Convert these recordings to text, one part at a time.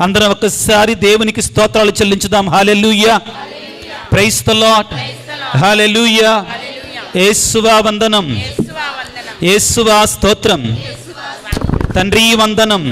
అందరం ఒక్కసారి దేవునికి స్తోత్రాలు చెల్లించుదాం. హల్లెలూయా, ప్రైజ్ ది లార్డ్, హల్లెలూయా. యేసువా వందనం, యేసువా స్తోత్రం, తండ్రి వందనం,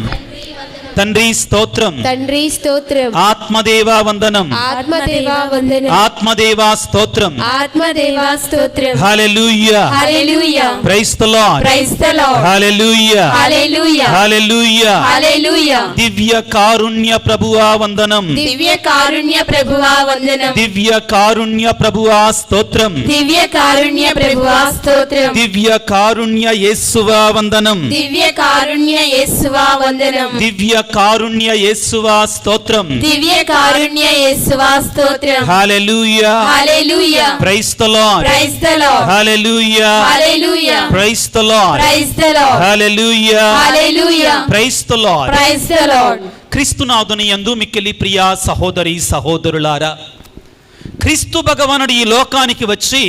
తండ్రి స్తోత్రం, తండ్రి స్తోత్రం, ఆత్మదేవా వందనం, ఆత్మదేవా వందనం, ఆత్మదేవా స్తోత్రం, ఆత్మదేవా స్తోత్రం. హల్లెలూయా, హల్లెలూయా, praise the Lord, praise the Lord, హల్లెలూయా, హల్లెలూయా, హల్లెలూయా, హల్లెలూయా. దివ్య కారుణ్య ప్రభువా వందనం, దివ్య కారుణ్య ప్రభువా వందనం, దివ్య కారుణ్య ప్రభువా స్తోత్రం, దివ్య కారుణ్య ప్రభువా స్తోత్రం, దివ్య కారుణ్య యేసువా వందనం, దివ్య కారుణ్య యేసువా వందనం, దివ్య కారుణ్య యేసువా స్తోత్రం, దివ్య కారుణ్య యేసువా స్తోత్రం. హల్లెలూయా, హల్లెలూయా, praise the Lord, praise the Lord, హల్లెలూయా, హల్లెలూయా, praise the Lord, praise the Lord, హల్లెలూయా, హల్లెలూయా, praise the Lord. Praise the Lord. క్రీస్తునాథుని యందు మిక్కిలి ప్రియ సహోదరి సహోదరులారా, క్రీస్తు భగవానుడు ఈ లోకానికి వచ్చి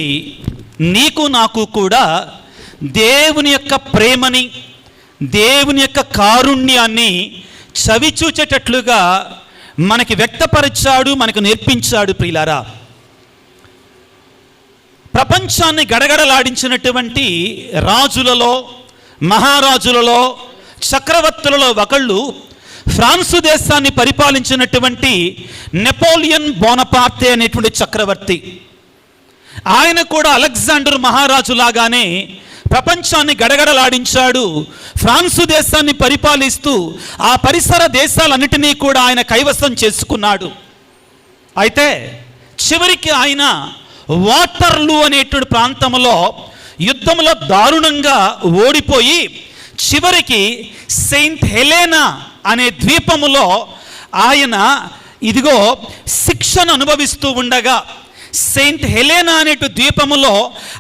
నీకు నాకు కూడా దేవుని యొక్క ప్రేమని, దేవుని యొక్క కారుణ్యాన్ని చవిచూచేటట్లుగా మనకి వ్యక్తపరిచాడు, మనకు నేర్పించాడు. ప్రియులారా, ప్రపంచాన్ని గడగడలాడించినటువంటి రాజులలో, మహారాజులలో, చక్రవర్తులలో ఒకళ్ళు ఫ్రాన్సు దేశాన్ని పరిపాలించినటువంటి నెపోలియన్ బోనపార్టే అనేటువంటి చక్రవర్తి. ఆయన కూడా అలెగ్జాండర్ మహారాజు లాగానే ప్రపంచాన్ని గడగడలాడించాడు. ఫ్రాన్సు దేశాన్ని పరిపాలిస్తూ ఆ పరిసర దేశాలన్నిటినీ కూడా ఆయన కైవసం చేసుకున్నాడు. అయితే చివరికి ఆయన వాటర్లూ అనేటువంటి ప్రాంతంలో యుద్ధంలో దారుణంగా ఓడిపోయి చివరికి సెయింట్ హెలెనా అనే ద్వీపములో ఆయన ఇదిగో శిక్షను అనుభవిస్తూ ఉండగా, సెయింట్ హెలెనా అనే ద్వీపములో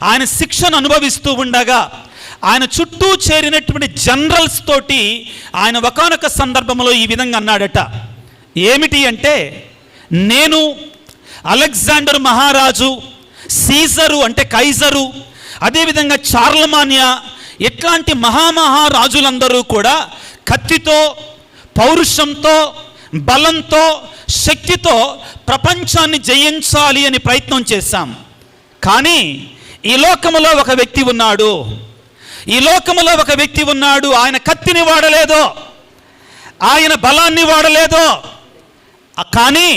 ఆయన శిక్షను అనుభవిస్తూ ఉండగా ఆయన చుట్టూ చేరినటువంటి జనరల్స్ తోటి ఆయన ఒకానొక సందర్భంలో ఈ విధంగా అన్నాడట. ఏమిటి అంటే, నేను అలెగ్జాండర్ మహారాజు, సీజరు అంటే కైజరు, అదేవిధంగా చార్లమానియా ఇట్లాంటి మహారాజులందరూ కూడా కత్తితో, పౌరుషంతో, బలంతో, శక్తితో ప్రపంచాన్ని జయించాలి అని ప్రయత్నం చేశాం. కానీ ఈ లోకములో ఒక వ్యక్తి ఉన్నాడు, ఈ లోకములో ఒక వ్యక్తి ఉన్నాడు. ఆయన కత్తిని వాడలేదో, ఆయన బలాన్ని వాడలేదో, కానీ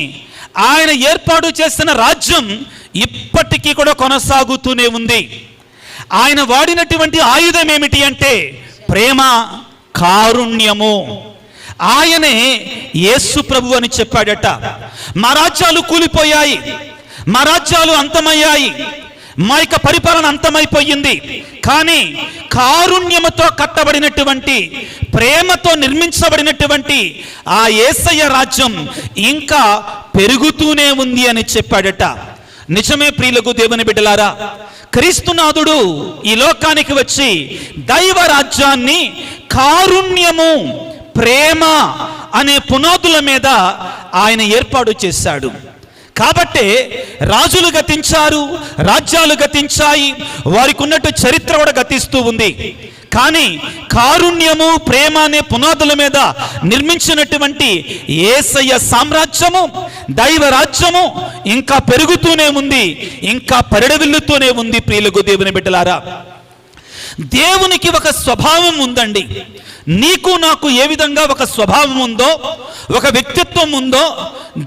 ఆయన ఏర్పాటు చేసిన రాజ్యం ఇప్పటికీ కూడా కొనసాగుతూనే ఉంది. ఆయన వాడినటువంటి ఆయుధం ఏమిటి అంటే ప్రేమ, కారుణ్యము. ఆయనే యేసు ప్రభు అని చెప్పాడట. మా రాజ్యాలు కూలిపోయాయి, మా రాజ్యాలు అంతమయ్యాయి, మా యొక్క పరిపాలన అంతమైపోయింది, కానీ కారుణ్యముతో కట్టబడినటువంటి, ప్రేమతో నిర్మించబడినటువంటి ఆ యేసయ్య రాజ్యం ఇంకా పెరుగుతూనే ఉంది అని చెప్పాడట. నిజమే ప్రియులకు దేవుని బిడ్డలారా, క్రీస్తునాథుడు ఈ లోకానికి వచ్చి దైవ రాజ్యాన్ని కారుణ్యము, ప్రేమ అనే పునాదుల మీద ఆయన ఏర్పాటు చేశాడు. కాబట్టి రాజులు గతించారు, రాజ్యాలు గతించాయి, వారికి ఉన్నట్టు చరిత్ర కూడా గతిస్తూ ఉంది. కానీ కారుణ్యము, ప్రేమ అనే పునాదుల మీద నిర్మించినటువంటి యేసయ్య సామ్రాజ్యము, దైవ రాజ్యము ఇంకా పెరుగుతూనే ఉంది, ఇంకా పరిడవిల్లుతూనే ఉంది. ప్రియులకు దేవుని బిడ్డలారా, దేవునికి ఒక స్వభావం ఉందండి. నీకు నాకు ఏ విధంగా ఒక స్వభావం ఉందో, ఒక వ్యక్తిత్వం ఉందో,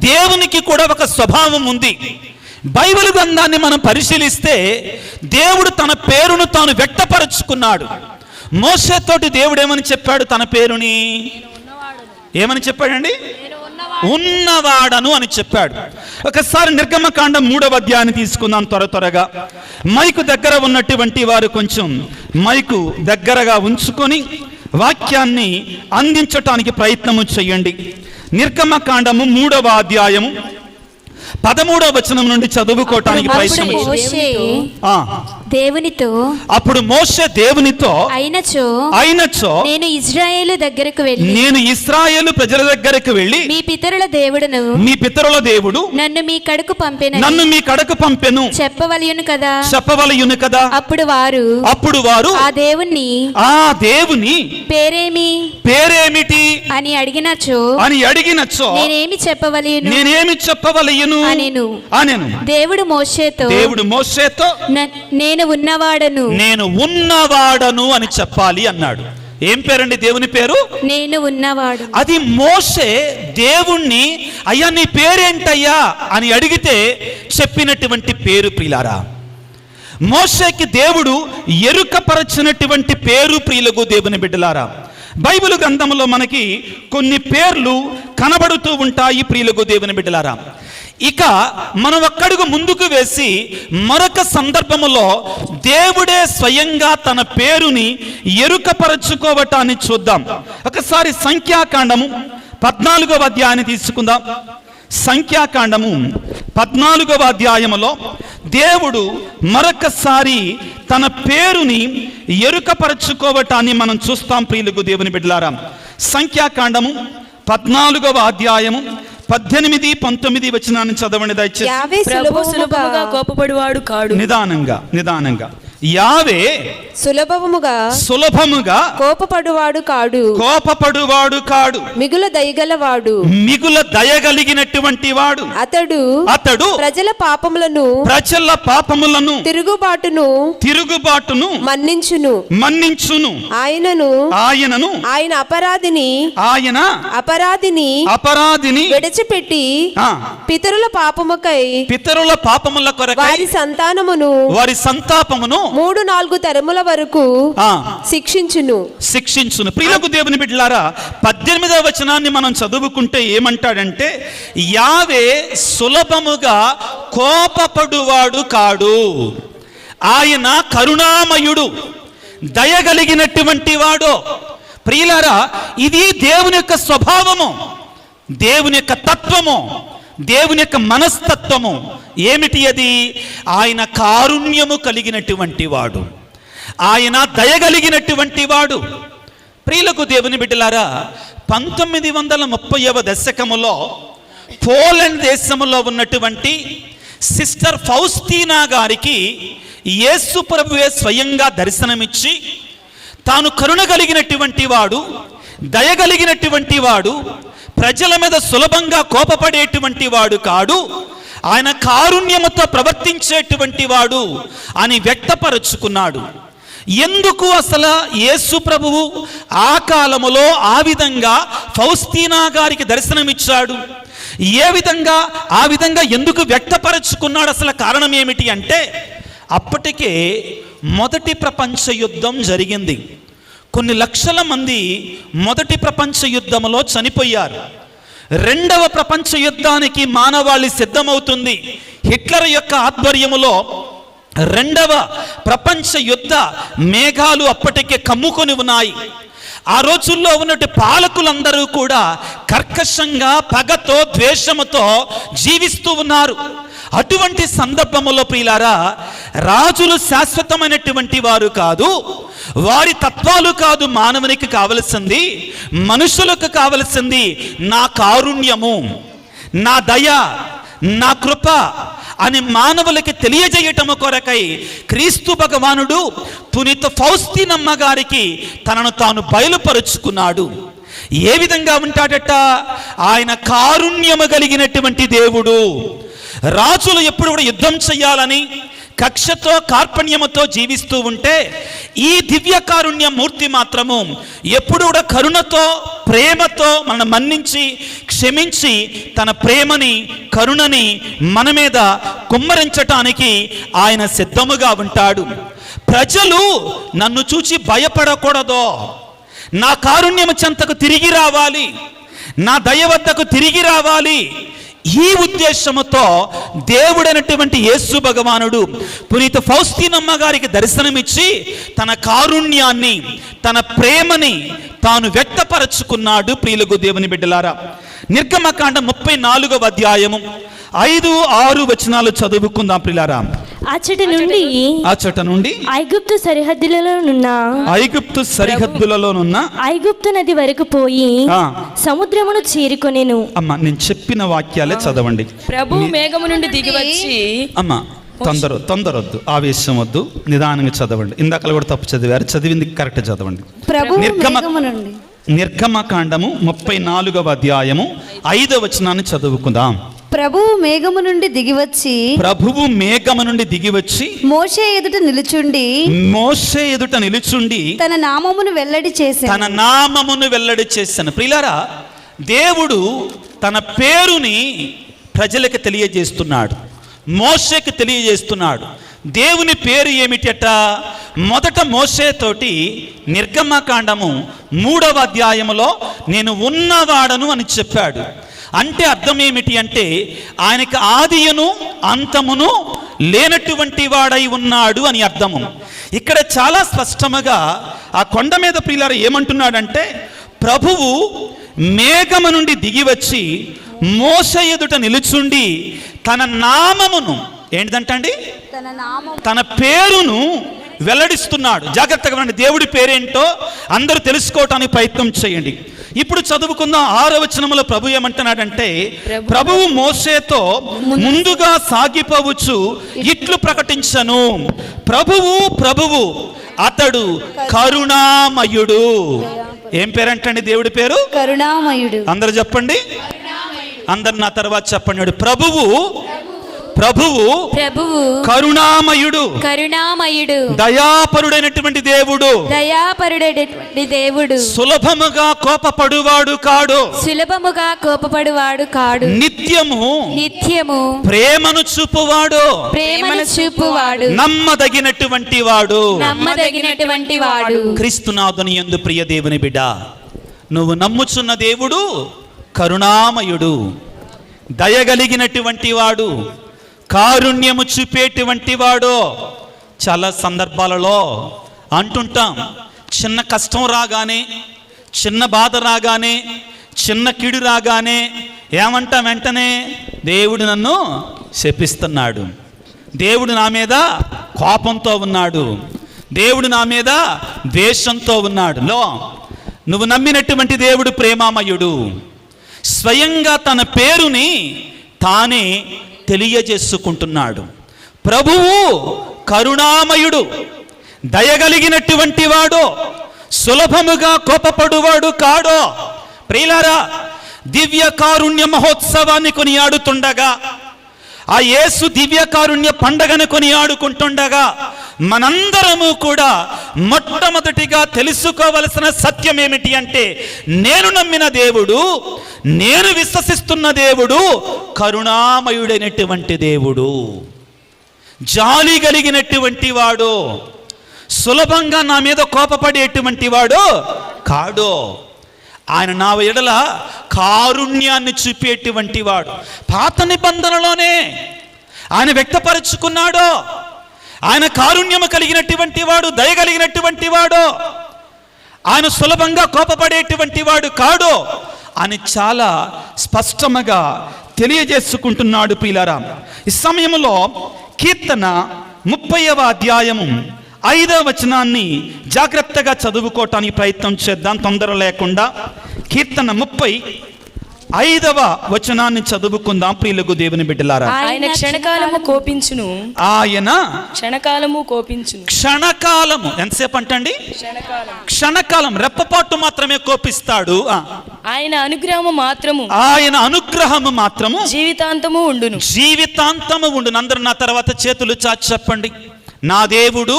దేవునికి కూడా ఒక స్వభావం ఉంది. బైబిల్ గ్రంథాన్ని మనం పరిశీలిస్తే దేవుడు తన పేరును తాను వ్యక్తపరుచుకున్నాడు. మోషేతోటి దేవుడు ఏమని చెప్పాడు? తన పేరుని ఏమని చెప్పాడండి? ఉన్నవాడను అని చెప్పాడు. ఒకసారి నిర్గమకాండం 3వ అధ్యాయాన్ని తీసుకుందాం త్వరగా. మైకు దగ్గర ఉన్నటువంటి వారు కొంచెం మైకు దగ్గరగా ఉంచుకొని వాక్యాన్ని అందించటానికి ప్రయత్నము చేయండి. నిర్గమకాండము 3వ అధ్యాయము 13వ వచనం నుండి చదువుకోవటానికి ప్రయత్నం. దేవునితో అప్పుడు మోషే దేవునితో అయినచో నేను ఇజ్రాయేలు దగ్గరకు ప్రజల దగ్గరకు వెళ్ళి మీ పితరుల దేవుడు నన్ను మీ కడకు పంపెను చెప్పవలయును కదా. అప్పుడు వారు ఆ దేవుని పేరేమిటి అని అడిగినచో నేనేమి చెప్పవలయును అనెను. దేవుడు మోషేతో నేను ఉన్నవాడను అని చెప్పాలి అన్నాడు. ఏం పేరండి దేవుని పేరు? నేను ఉన్నవాడు. అది మోషే దేవుణ్ణి అయ్యా నీ పేరేంటయ్యా అని అడిగితే చెప్పినటువంటి పేరు. ప్రియులారా, మోషేకి దేవుడు ఎరుకపరచినటువంటి పేరు. ప్రియులకు దేవుని బిడ్డలారా, బైబిల్ గ్రంథంలో మనకి కొన్ని పేర్లు కనబడుతూ ఉంటాయి. ప్రియులకు దేవుని బిడ్డలారా, ఇక మనం ఒక్కడుగు ముందుకు వేసి మరొక సందర్భములో దేవుడే స్వయంగా తన పేరుని ఎరుకపరచుకోవటాన్ని చూద్దాం. ఒకసారి సంఖ్యాకాండము 14వ అధ్యాయాన్ని తీసుకుందాం. సంఖ్యాకాండము 14వ అధ్యాయములో దేవుడు మరొకసారి తన పేరుని ఎరుకపరచుకోవటాన్ని మనం చూస్తాం. ప్రియులకు దేవుని బిడ్డలారా, సంఖ్యాకాండము 14వ అధ్యాయము 18, 19 వచనాన్ని చదవండి దయచేసి. సులభముగా కోపపడువాడు కాడు. నిదానంగా యావే సులభముగా కోపపడువాడు కాడు. మిగుల దయగలిగినటువంటి వాడు అతడు ప్రజల పాపములను తిరుగుబాటును మన్నించును. ఆయనను ఆయన అపరాధిని విడిచిపెట్టి పితరుల పాపముల కొరకై వారి సంతాపమును 3-4 తరముల వరకు శిక్షించును. ప్రియులకు దేవుని బిడ్డలారా, 18వ వచనాన్ని మనం చదువుకుంటే ఏమంటాడంటే, యావే సులభముగా కోపపడువాడు కాడు, ఆయన కరుణామయుడు, దయగలిగినటువంటి వాడు. ప్రియులారా, ఇది దేవుని యొక్క స్వభావము, దేవుని యొక్క తత్వము, దేవుని యొక్క మనస్తత్వము. ఏమిటి అది? ఆయన కారుణ్యము కలిగినటువంటి వాడు, ఆయన దయగలిగినటువంటి వాడు. ప్రియులకు దేవుని బిడ్డలారా, 1930వ దశకములో పోలాండ్ దేశములో ఉన్నటువంటి సిస్టర్ ఫౌస్తీనా గారికి యేసు ప్రభువే స్వయంగా దర్శనమిచ్చి తాను కరుణ కలిగినటువంటి వాడు, దయగలిగినటువంటి వాడు, ప్రజల మీద సులభంగా కోపపడేటువంటి వాడు కాడు, ఆయన కారుణ్యముతో ప్రవర్తించేటువంటి వాడు అని వ్యక్తపరుచుకున్నాడు. ఎందుకు అసలు యేసు ప్రభువు ఆ కాలములో ఆ విధంగా ఫౌస్తీనా గారికి దర్శనమిచ్చాడు? ఆ విధంగా ఎందుకు వ్యక్తపరుచుకున్నాడు? అసలు కారణం ఏమిటి అంటే, అప్పటికే మొదటి ప్రపంచ యుద్ధం జరిగింది. కొన్ని లక్షల మంది మొదటి ప్రపంచ యుద్ధంలో చనిపోయారు. రెండవ ప్రపంచ యుద్ధానికి మానవాళి సిద్ధమవుతుంది. హిట్లర్ యొక్క ఆధ్వర్యములో రెండవ ప్రపంచ యుద్ధ మేఘాలు అప్పటికే కమ్ముకొని ఉన్నాయి. ఆ రోజుల్లో ఉన్నట్టు పాలకులందరూ కూడా కర్కశంగా, పగతో, ద్వేషముతో జీవిస్తూ ఉన్నారు. అటువంటి సందర్భములో ప్రియులారా, రాజులు శాశ్వతమైనటువంటి వారు కాదు, వారి తత్వాలు కాదు మానవునికి కావలసింది, మనుషులకు కావలసింది నా కారుణ్యము, నా దయ, నా కృప అని మానవులకి తెలియజేయటము కొరకై క్రీస్తు భగవానుడు పునీత ఫౌస్తీనమ్మ గారికి తనను తాను బయలుపరుచుకున్నాడు. ఏ విధంగా ఉంటాడట? ఆయన కారుణ్యము కలిగినటువంటి దేవుడు. రాజులు ఎప్పుడు కూడా యుద్ధం చెయ్యాలని కక్షతో, కార్పణ్యముతో జీవిస్తూ ఉంటే, ఈ దివ్య కారుణ్య మూర్తి మాత్రము ఎప్పుడు కూడా కరుణతో, ప్రేమతో మనం మన్నించి, క్షమించి, తన ప్రేమని, కరుణని మన మీద కుమ్మరించటానికి ఆయన సిద్ధముగా ఉంటాడు. ప్రజలు నన్ను చూచి భయపడకూడదు, నా కారుణ్యము చెంతకు తిరిగి రావాలి, నా దయ వద్దకు తిరిగి రావాలి. ఈ ఉద్దేశముతో దేవుడైనటువంటి యేసు భగవానుడు పునీత ఫౌస్తీనమ్మ గారికి దర్శనమిచ్చి తన కారుణ్యాన్ని, తన ప్రేమని తాను వ్యక్తపరచుకున్నాడు. ప్రియులకు దేవుని బిడ్డలారా, నిర్గమకాండ 34వ అధ్యాయము 5-6 వచనాలు చదువుకుందాం ప్రియులారా. అచ్చట నుండి ఐగుప్తు సరిహద్దులలోనున్న ఐగుప్తు నది వరకు పోయి సముద్రమును చేరుకొనెను. అమ్మా నేను చెప్పిన వాక్యాలే చదవండి. ప్రభు మేఘము నుండి దిగి వచ్చి, అమ్మా తొందరొద్దు, ఆవేశం వద్దు, నిదానంగా చదవండి. ఇందాక కూడా తప్పు చదివారు, చదివింది కరెక్ట్ చదవండి. నిర్గమకాండము 34వ అధ్యాయము 5వ వచనాన్ని చదువుకుందాం. ప్రభువు మేఘము నుండి దిగివచ్చి మోషే ఎదుట నిలుచుండి తన నామమును వెల్లడి చేశాను. ప్రియులారా, దేవుడు తన పేరుని ప్రజలకు తెలియజేస్తున్నాడు, మోషేకి తెలియజేస్తున్నాడు. దేవుని పేరు ఏమిటట? మొదట మోషేతోటి నిర్గమకాండము 3వ అధ్యాయములో నేను ఉన్నవాడను అని చెప్పాడు. అంటే అర్థం ఏమిటి అంటే ఆయనకి ఆదియును అంతమును లేనటువంటి వాడై ఉన్నాడు అని అర్థము. ఇక్కడ చాలా స్పష్టముగా ఆ కొండ మీద ప్రియులారా ఏమంటున్నాడంటే, ప్రభువు మేఘము నుండి దిగివచ్చి మోషే ఎదుట నిలుచుండి తన నామమును ఏంటిదంటండి, తన పేరును వెల్లడిస్తున్నాడు. జాగ్రత్తగా వినండి, దేవుడి పేరేంటో అందరూ తెలుసుకోవటానికి ప్రయత్నం చేయండి. ఇప్పుడు చదువుకుందాం 6వ వచనములో ప్రభు ఏమంటున్నాడంటే, ప్రభువు మోషేతో ముందుగా సాగిపోవచ్చు ఇట్లు ప్రకటించను, ప్రభువు అతడు కరుణామయుడు. ఏం పేరంటండి దేవుడి పేరు? కరుణామయుడు. అందరూ చెప్పండి, అందరు నా తర్వాత చెప్పండి. ప్రభువు కరుణామయుడు, దయాపరుడైనటువంటి దేవుడు, సులభముగా కోపపడువాడు కాడు, నిత్యము ప్రేమను చూపువాడు, నమ్మదగినటువంటి వాడు. క్రీస్తునాథుని యందు ప్రియ దేవుని బిడ్డ, నువ్వు నమ్ముచున్న దేవుడు కరుణామయుడు, దయగలిగినటువంటి వాడు, కారుణ్యము చూపేటువంటి వాడు. చాలా సందర్భాలలో అంటుంటాం, చిన్న కష్టం రాగానే, చిన్న బాధ రాగానే, చిన్న కీడు రాగానే ఏమంటాం? వెంటనే దేవుడు నన్ను శపిస్తున్నాడు, దేవుడు నా మీద కోపంతో ఉన్నాడు, దేవుడు నా మీద ద్వేషంతో ఉన్నాడు. నువ్వు నమ్మినటువంటి దేవుడు ప్రేమామయుడు, స్వయంగా తన పేరుని తానే తెలియజేసుకుంటున్నాడు. ప్రభువు కరుణామయుడు, దయగలిగినటువంటి వాడు, సులభముగా కోపపడువాడు కాడు. ప్రియులారా, దివ్య కారుణ్య మహోత్సవాన్ని కొనియాడుతుండగా, ఆ యేసు దివ్య కారుణ్య పండగను కొనియాడుకుంటుండగా మనందరము కూడా మొట్టమొదటిగా తెలుసుకోవలసిన సత్యం ఏమిటి అంటే, నేను నమ్మిన దేవుడు, నేను విశ్వసిస్తున్న దేవుడు కరుణామయుడైనటువంటి దేవుడు, జాలి కలిగినటువంటి వాడు, సులభంగా నా మీద కోపపడేటువంటి వాడు కాడు. ఆయన నా ఎడల కారుణ్యాన్ని చూపేటువంటి వాడు. పాత నిబంధనలోనే ఆయన వ్యక్తపరుచుకున్నాడు. ఆయన కారుణ్యము కలిగినటువంటి వాడు, దయ కలిగినటువంటి వాడు, ఆయన సులభంగా కోపపడేటువంటి వాడు కాడు అని చాలా స్పష్టంగా తెలియజేసుకుంటున్నాడు. ప్రియులారా, ఈ సమయంలో కీర్తన 30వ అధ్యాయము 5వ వచనాన్ని జాగ్రత్తగా చదువుకోవటానికి ప్రయత్నం చేద్దాం, తొందర లేకుండా. కీర్తన 35వ వచనాన్ని చదువుకుందాం ప్రియులకు దేవుని బిడ్డలారా. ఆయన క్షణకాలము కోపించును. క్షణకాలము ఎంతసేపు అంటండి? క్షణకాలం, రెప్పపాటు మాత్రమే కోపిస్తాడు. ఆయన అనుగ్రహము మాత్రము జీవితాంతము ఉండును. అందరూ నా తర్వాత చేతులు చాచి చెప్పండి, నా దేవుడు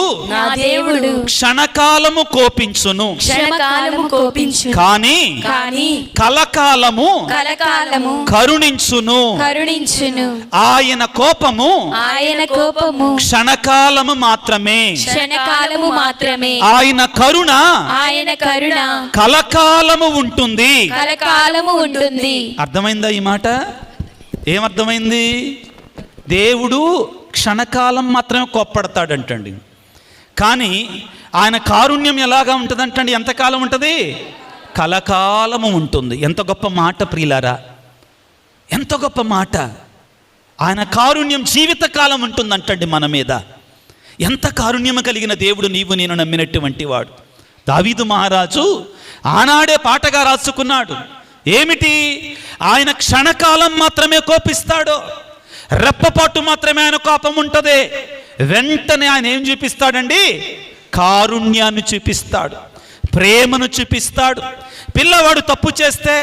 క్షణకాలము కోపించును, కానీ కలకాలము కరుణించును. ఆయన కోపము క్షణకాలము మాత్రమే, ఆయన కరుణ కలకాలము ఉంటుంది. అర్థమైందా ఈ మాట? ఏమర్థమైంది? దేవుడు క్షణకాలం మాత్రమే కోప్పడతాడంటండి, కానీ ఆయన కారుణ్యం ఎలాగా ఉంటుందంటండి? ఎంతకాలం ఉంటుంది? కలకాలము ఉంటుంది. ఎంత గొప్ప మాట ప్రియులారా, ఎంత గొప్ప మాట! ఆయన కారుణ్యం జీవితకాలం ఉంటుందంటండి మన మీద. ఎంత కారుణ్యం కలిగిన దేవుడు నీవు నేను నమ్మినటువంటి వాడు. దావీదు మహారాజు ఆనాడే పాటగా రాసుకున్నాడు. ఏమిటి? ఆయన క్షణకాలం మాత్రమే కోపిస్తాడు, రెప్పపాటు మాత్రమే ఆయన కోపం ఉంటుంది. వెంటనే ఆయన ఏం చూపిస్తాడండి? కారుణ్యాన్ని చూపిస్తాడు, ప్రేమను చూపిస్తాడు. పిల్లవాడు తప్పు చేస్తే,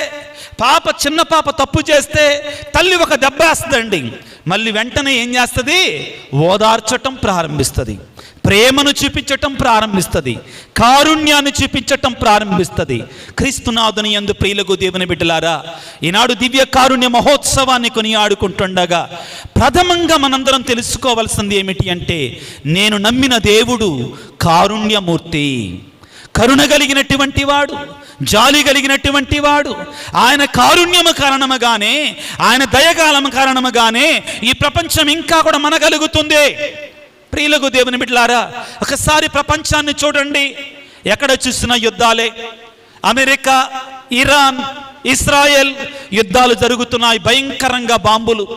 చిన్న పాప తప్పు చేస్తే తల్లి ఒక దెబ్బ వేస్తుందండి. మళ్ళీ వెంటనే ఏం చేస్తుంది? ఓదార్చటం ప్రారంభిస్తుంది, ప్రేమను చూపించటం ప్రారంభిస్తుంది, కారుణ్యాన్ని చూపించటం ప్రారంభిస్తుంది. క్రీస్తునాథుని యందు ప్రియులకు దేవుని బిడ్డలారా, ఈనాడు దివ్య కారుణ్య మహోత్సవాన్ని కొనియాడుకుంటుండగా ప్రథమంగా మనందరం తెలుసుకోవాల్సింది ఏమిటి అంటే, నేను నమ్మిన దేవుడు కారుణ్యమూర్తి, కరుణ కలిగినటువంటి వాడు, జాలి కలిగినటువంటి వాడు. ఆయన కారుణ్యము కారణముగానే, ఆయన దయకాలము కారణముగానే ఈ ప్రపంచం ఇంకా కూడా మనగలుగుతుంది. ప్రియులకు దేవుని బిడ్డలారా, ఒకసారి ప్రపంచాన్ని చూడండి. ఎక్కడ చూసినా యుద్ధాలే. అమెరికా, ఇరాన్, ఇస్రాయెల్ యుద్ధాలు జరుగుతున్నాయి, భయంకరంగా బాంబులు.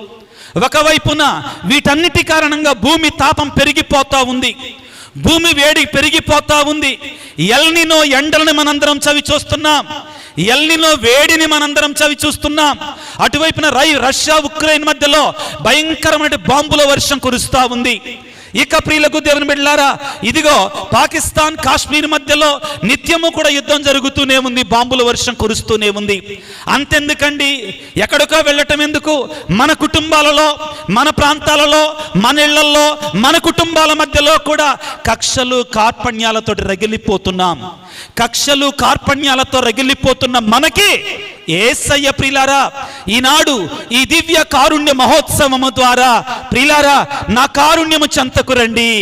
ఒకవైపున వీటన్నిటి కారణంగా భూమి తాపం పెరిగిపోతా ఉంది, భూమి వేడి పెరిగిపోతా ఉంది. ఎల్నినో ఎండలను మనందరం చవి చూస్తున్నాం, ఎల్నినో వేడిని మనందరం చవి చూస్తున్నాం. అటువైపున రష్యా ఉక్రెయిన్ మధ్యలో భయంకరమైన బాంబుల వర్షం కురుస్తూ ఉంది. ఇక ప్రియులకు దేవుని బిడ్డలారా, ఇదిగో పాకిస్తాన్ కాశ్మీర్ మధ్యలో నిత్యము కూడా యుద్ధం జరుగుతూనే ఉంది, బాంబుల వర్షం కురుస్తూనే ఉంది. అంతెందుకండి, ఎక్కడికో వెళ్ళటం ఎందుకు? మన కుటుంబాలలో, మన ప్రాంతాలలో, మన ఇళ్లలో, మన కుటుంబాల మధ్యలో కూడా కక్షలు కార్పణ్యాలతో రగిలిపోతున్నాం. కక్షలు కార్పణ్యాలతో రగిలిపోతున్న మనకి యేసయ్య ప్రియులారా ఈనాడు ఈ దివ్య కారుణ్య మహోత్సవము ద్వారా, ప్రియులారా నా కారుణ్యము చెంతకు రండి,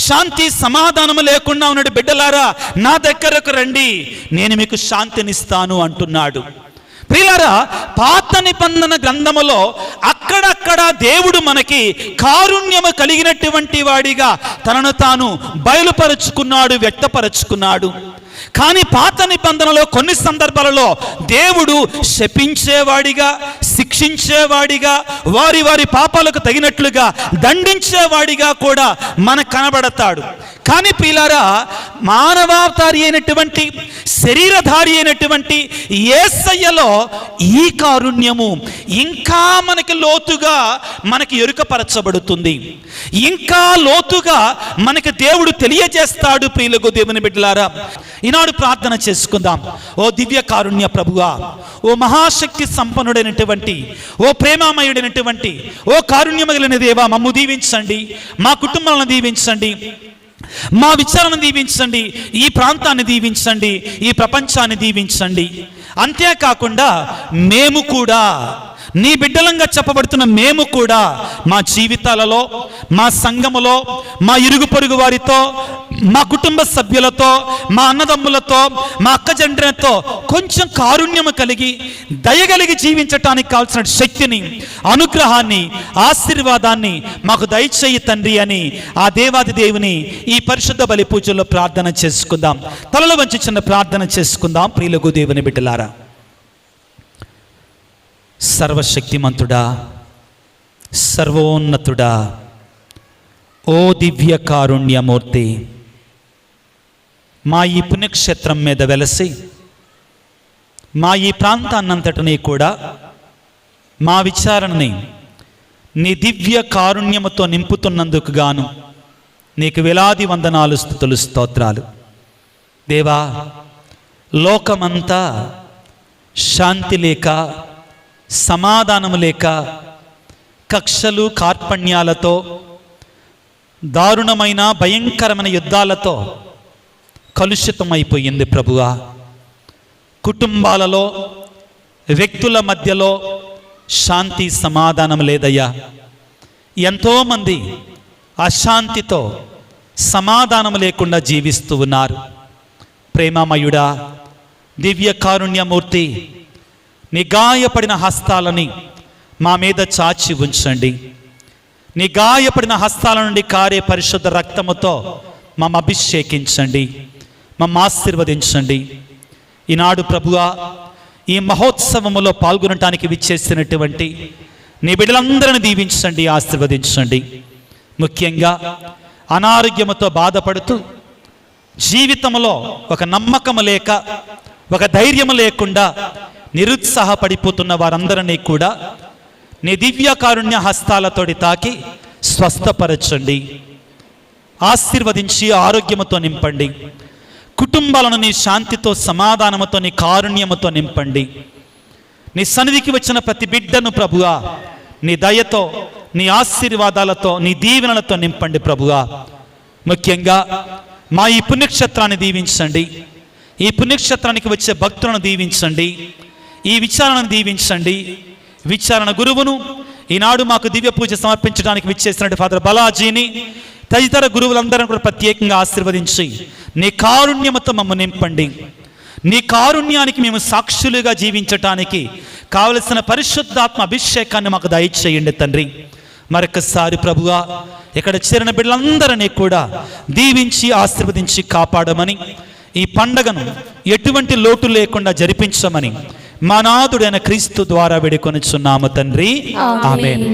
శాంతి సమాధానము లేకుండా ఉన్నాడు బిడ్డలారా నా దగ్గరకు రండి, నేను మీకు శాంతినిస్తాను అంటున్నాడు. ప్రియులారా, పాత నిబంధన గ్రంథములో అక్కడక్కడ దేవుడు మనకి కారుణ్యము కలిగినటువంటి వాడిగా తనను తాను బయలుపరుచుకున్నాడు, వ్యక్తపరుచుకున్నాడు. కానీ పాత నిబంధనలో కొన్ని సందర్భాలలో దేవుడు శపించేవాడిగా, శిక్షించేవాడిగా, వారి వారి పాపాలకు తగినట్లుగా దండించేవాడిగా కూడా మనకు కనబడతాడు. కానీ ప్రియులారా, మానవావతారి అయినటువంటి, శరీరధారి అయినటువంటి యేసయ్యలో ఈ కారుణ్యము ఇంకా మనకి లోతుగా మనకి ఎరుకపరచబడుతుంది, ఇంకా లోతుగా మనకి దేవుడు తెలియజేస్తాడు. ప్రియులకు దేవుని బిడ్డలారా, ఈనాడు ప్రార్థన చేసుకుందాం. ఓ దివ్య కారుణ్య ప్రభువా, ఓ మహాశక్తి సంపన్నుడైనటువంటి, ఓ ప్రేమామయుడైనటువంటి, ఓ కారుణ్యమగిలిన దేవా, మమ్ము దీవించండి, మా కుటుంబాలను దీవించండి, మా విచారణ దీవించండి, ఈ ప్రాంతాన్ని దీవించండి, ఈ ప్రపంచాన్ని దీవించండి. అంతేకాకుండా మేము కూడా, నీ బిడ్డలంగా చెప్పబడుతున్న మేము కూడా మా జీవితాలలో, మా సంఘములో, మా ఇరుగు పొరుగు వారితో, మా కుటుంబ సభ్యులతో, మా అన్నదమ్ములతో, మా అక్కజండ్రతో కొంచెం కారుణ్యము కలిగి, దయగలిగి జీవించటానికి కావాల్సిన శక్తిని, అనుగ్రహాన్ని, ఆశీర్వాదాన్ని మాకు దయచేయి తండ్రి అని ఆ దేవాది దేవుని ఈ పరిశుద్ధ బలి పూజల్లో ప్రార్థన చేసుకుందాం. తలలో వంచి చిన్న ప్రార్థన చేసుకుందాం. ప్రియులకు దేవుని బిడ్డలారా, సర్వశక్తిమంతుడా, సర్వోన్నతుడా, ఓ దివ్య కారుణ్యమూర్తి, మా ఈ పుణ్యక్షేత్రం మీద వెలసి మా ఈ ప్రాంతాన్నంతటినీ కూడా, మా విచారణని నీ దివ్య కారుణ్యముతో నింపుతున్నందుకు గాను నీకు వేలాది వందనాలు, స్తుతులు, స్తోత్రాలు. దేవా, లోకమంతా శాంతి లేక, సమాధానము లేక, కక్షలు కార్పణ్యాలతో, దారుణమైన భయంకరమైన యుద్ధాలతో కలుషితమైపోయింది ప్రభువా. కుటుంబాలలో, వ్యక్తుల మధ్యలో శాంతి సమాధానం లేదయ్యా. ఎంతోమంది అశాంతితో, సమాధానం లేకుండా జీవిస్తూ ఉన్నారు. ప్రేమమయుడా, దివ్య కారుణ్యమూర్తి, నీ గాయపడిన హస్తాలని మా మీద చాచి ఉంచండి. నీ గాయపడిన హస్తాల నుండి కారే పరిశుద్ధ రక్తముతో మమ్మ అభిషేకించండి, మమ్మ ఆశీర్వదించండి. ఈనాడు ప్రభువా, ఈ మహోత్సవములో పాల్గొనటానికి విచ్చేసినటువంటి నీ బిడ్డలందరిని దీవించండి, ఆశీర్వదించండి. ముఖ్యంగా అనారోగ్యముతో బాధపడుతూ జీవితంలో ఒక నమ్మకం లేక, ఒక ధైర్యం లేకుండా నిరుత్సాహపడిపోతున్న వారందరినీ కూడా నీ దివ్య కారుణ్య హస్తాలతోటి తాకి స్వస్థపరచండి, ఆశీర్వదించి ఆరోగ్యముతో నింపండి. కుటుంబాలను నీ శాంతితో, సమాధానముతో, నీ కారుణ్యముతో నింపండి. నీ సన్నిధికి వచ్చిన ప్రతి బిడ్డను ప్రభువా నీ దయతో, నీ ఆశీర్వాదాలతో, నీ దీవెనలతో నింపండి ప్రభువా. ముఖ్యంగా మా ఈ పుణ్యక్షేత్రాన్ని దీవించండి, ఈ పుణ్యక్షేత్రానికి వచ్చే భక్తులను దీవించండి, ఈ విచారణను దీవించండి. విచారణ గురువును, ఈనాడు మాకు దివ్య పూజ సమర్పించడానికి విచ్చేసినట్టు ఫాదర్ బాలాజీని, తదితర గురువులందరినీ కూడా ప్రత్యేకంగా ఆశీర్వదించి నీ కారుణ్యముతో మమ్మ నింపండి. నీ కారుణ్యానికి మేము సాక్షులుగా జీవించటానికి కావలసిన పరిశుద్ధాత్మ అభిషేకాన్ని మాకు దయచేయండి తండ్రి. మరొకసారి ప్రభువా ఇక్కడ చేరిన బిడ్డలందరినీ కూడా దీవించి ఆశీర్వదించి కాపాడమని, ఈ పండగను ఎటువంటి లోటు లేకుండా జరిపించమని మా నాథుడైన క్రీస్తు ద్వారా వేడుకొనుచున్నాము తండ్రి. ఆమేన్.